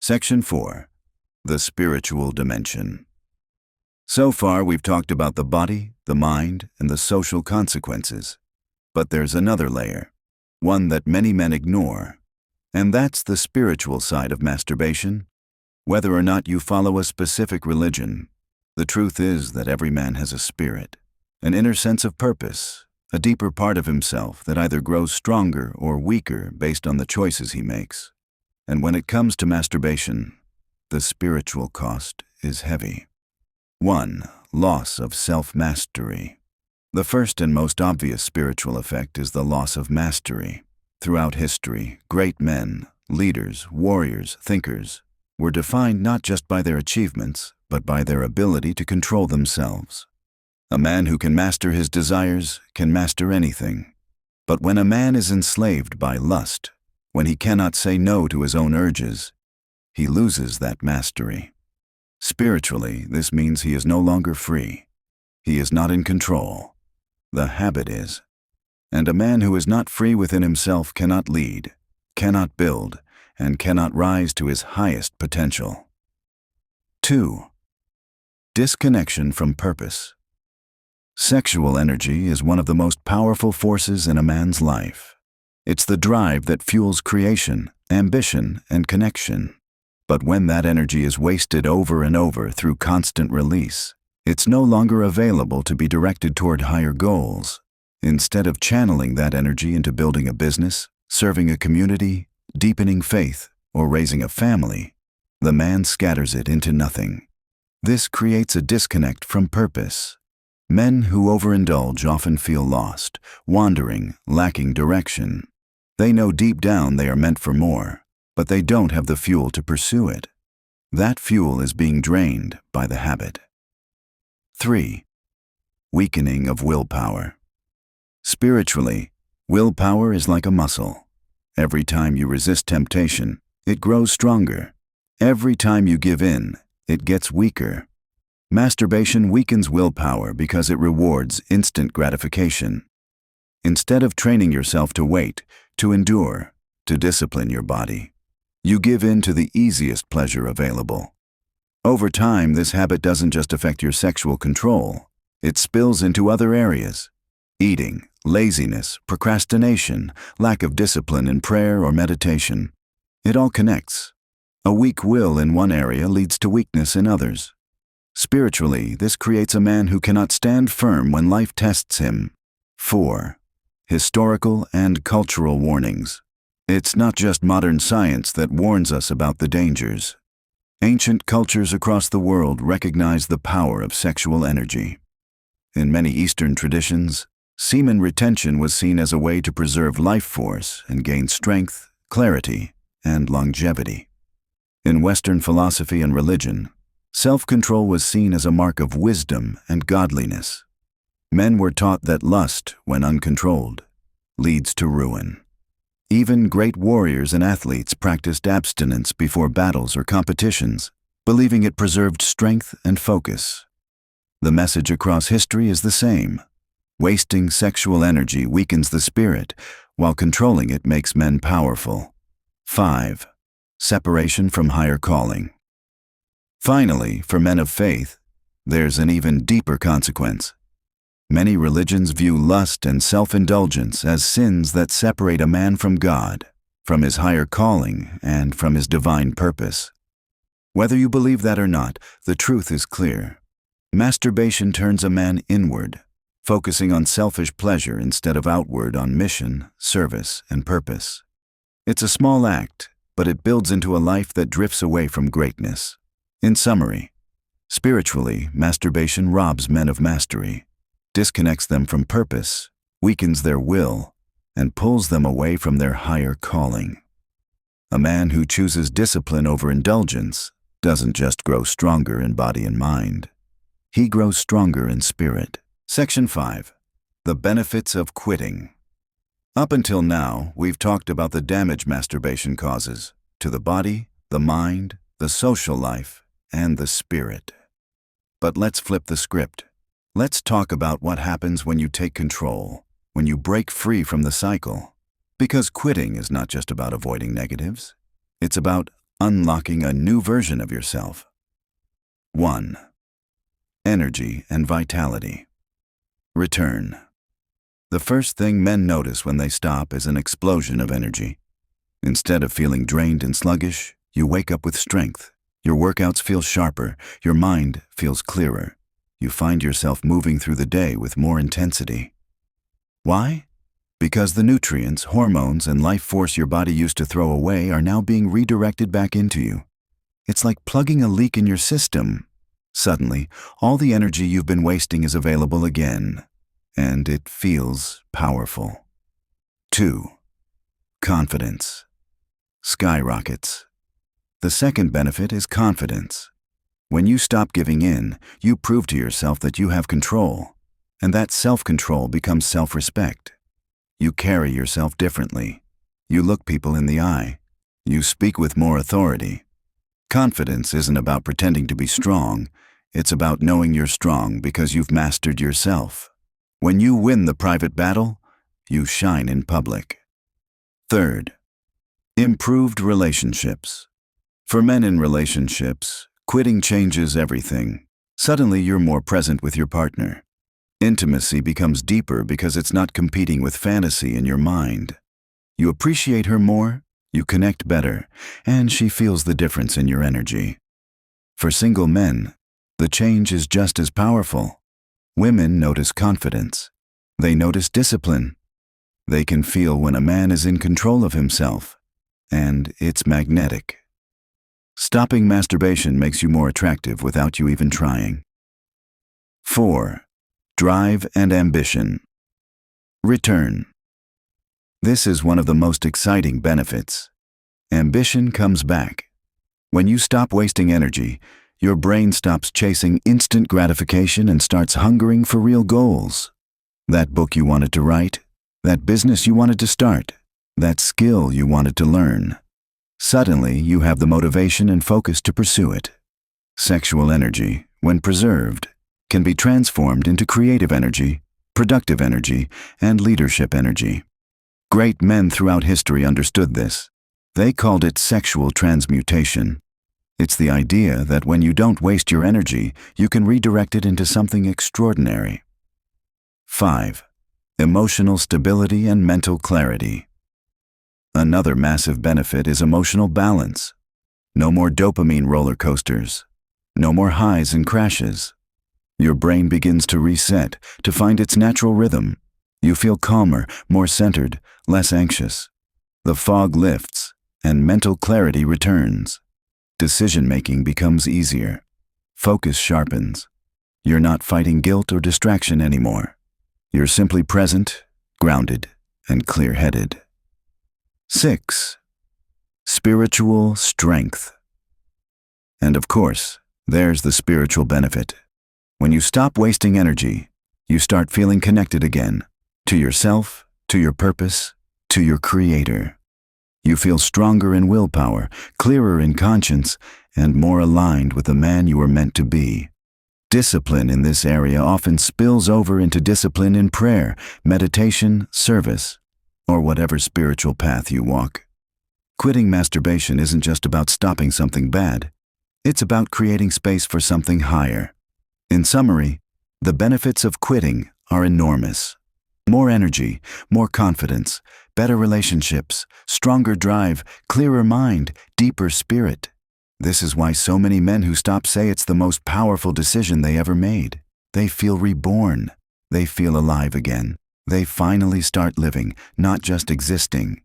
Section 4. The Spiritual Dimension. So far, we've talked about the body, the mind, and the social consequences. But there's another layer, one that many men ignore, and that's the spiritual side of masturbation. Whether or not you follow a specific religion, the truth is that every man has a spirit, an inner sense of purpose, a deeper part of himself that either grows stronger or weaker based on the choices he makes. And when it comes to masturbation, the spiritual cost is heavy. 1. Loss of self-mastery. The first and most obvious spiritual effect is the loss of mastery. Throughout history, great men, leaders, warriors, thinkers, were defined not just by their achievements, but by their ability to control themselves. A man who can master his desires can master anything. But when a man is enslaved by lust, when he cannot say no to his own urges, he loses that mastery. Spiritually, this means he is no longer free. He is not in control. The habit is. And a man who is not free within himself cannot lead, cannot build, and cannot rise to his highest potential. 2. Disconnection from purpose. Sexual energy is one of the most powerful forces in a man's life. It's the drive that fuels creation, ambition, and connection. But when that energy is wasted over and over through constant release, it's no longer available to be directed toward higher goals. Instead of channeling that energy into building a business, serving a community, deepening faith, or raising a family, the man scatters it into nothing. This creates a disconnect from purpose. Men who overindulge often feel lost, wandering, lacking direction. They know deep down they are meant for more, but they don't have the fuel to pursue it. That fuel is being drained by the habit. 3. Weakening of willpower. Spiritually, willpower is like a muscle. Every time you resist temptation, it grows stronger. Every time you give in, it gets weaker. Masturbation weakens willpower because it rewards instant gratification. Instead of training yourself to wait, to endure, to discipline your body, you give in to the easiest pleasure available. Over time, this habit doesn't just affect your sexual control, it spills into other areas. Eating, laziness, procrastination, lack of discipline in prayer or meditation. It all connects. A weak will in one area leads to weakness in others. Spiritually, this creates a man who cannot stand firm when life tests him. 4. Historical and cultural warnings. It's not just modern science that warns us about the dangers. Ancient cultures across the world recognize the power of sexual energy. In many Eastern traditions, semen retention was seen as a way to preserve life force and gain strength, clarity, and longevity. In Western philosophy and religion, self-control was seen as a mark of wisdom and godliness. Men were taught that lust, when uncontrolled, leads to ruin. Even great warriors and athletes practiced abstinence before battles or competitions, believing it preserved strength and focus. The message across history is the same. Wasting sexual energy weakens the spirit, while controlling it makes men powerful. 5. Separation from higher calling. Finally, for men of faith, there's an even deeper consequence. Many religions view lust and self-indulgence as sins that separate a man from God, from his higher calling, and from his divine purpose. Whether you believe that or not, the truth is clear. Masturbation turns a man inward, focusing on selfish pleasure instead of outward on mission, service, and purpose. It's a small act, but it builds into a life that drifts away from greatness. In summary, spiritually, masturbation robs men of mastery, disconnects them from purpose, weakens their will, and pulls them away from their higher calling. A man who chooses discipline over indulgence doesn't just grow stronger in body and mind. He grows stronger in spirit. Section 5. The benefits of quitting. Up until now, we've talked about the damage masturbation causes to the body, the mind, the social life, and the spirit. But let's flip the script. Let's talk about what happens when you take control, when you break free from the cycle. Because quitting is not just about avoiding negatives. It's about unlocking a new version of yourself. 1. Energy and vitality. Return. The first thing men notice when they stop is an explosion of energy. Instead of feeling drained and sluggish, you wake up with strength. Your workouts feel sharper, your mind feels clearer. You find yourself moving through the day with more intensity. Why? Because the nutrients, hormones, and life force your body used to throw away are now being redirected back into you. It's like plugging a leak in your system. Suddenly, all the energy you've been wasting is available again, and it feels powerful. 2. Confidence. Skyrockets. The second benefit is confidence. When you stop giving in, you prove to yourself that you have control, and that self-control becomes self-respect. You carry yourself differently. You look people in the eye. You speak with more authority. Confidence isn't about pretending to be strong. It's about knowing you're strong because you've mastered yourself. When you win the private battle, you shine in public. 3. Improved relationships. For men in relationships, quitting changes everything. Suddenly you're more present with your partner. Intimacy becomes deeper because it's not competing with fantasy in your mind. You appreciate her more, you connect better, and she feels the difference in your energy. For single men, the change is just as powerful. Women notice confidence. They notice discipline. They can feel when a man is in control of himself, and it's magnetic. Stopping masturbation makes you more attractive without you even trying. 4. Drive and ambition. Return. This is one of the most exciting benefits. Ambition comes back. When you stop wasting energy, your brain stops chasing instant gratification and starts hungering for real goals. That book you wanted to write, that business you wanted to start, that skill you wanted to learn. Suddenly, you have the motivation and focus to pursue it. Sexual energy, when preserved, can be transformed into creative energy, productive energy, and leadership energy. Great men throughout history understood this. They called it sexual transmutation. It's the idea that when you don't waste your energy, you can redirect it into something extraordinary. 5. Emotional stability and mental clarity. Another massive benefit is emotional balance. No more dopamine roller coasters. No more highs and crashes. Your brain begins to reset, to find its natural rhythm. You feel calmer, more centered, less anxious. The fog lifts, and mental clarity returns. Decision-making becomes easier. Focus sharpens. You're not fighting guilt or distraction anymore. You're simply present, grounded, and clear-headed. 6. Spiritual strength. And of course, there's the spiritual benefit. When you stop wasting energy, you start feeling connected again, to yourself, to your purpose, to your Creator. You feel stronger in willpower, clearer in conscience, and more aligned with the man you were meant to be. Discipline in this area often spills over into discipline in prayer, meditation, service, or whatever spiritual path you walk. Quitting masturbation isn't just about stopping something bad. It's about creating space for something higher. In summary, the benefits of quitting are enormous. More energy, more confidence, better relationships, stronger drive, clearer mind, deeper spirit. This is why so many men who stop say it's the most powerful decision they ever made. They feel reborn. They feel alive again. They finally start living, not just existing.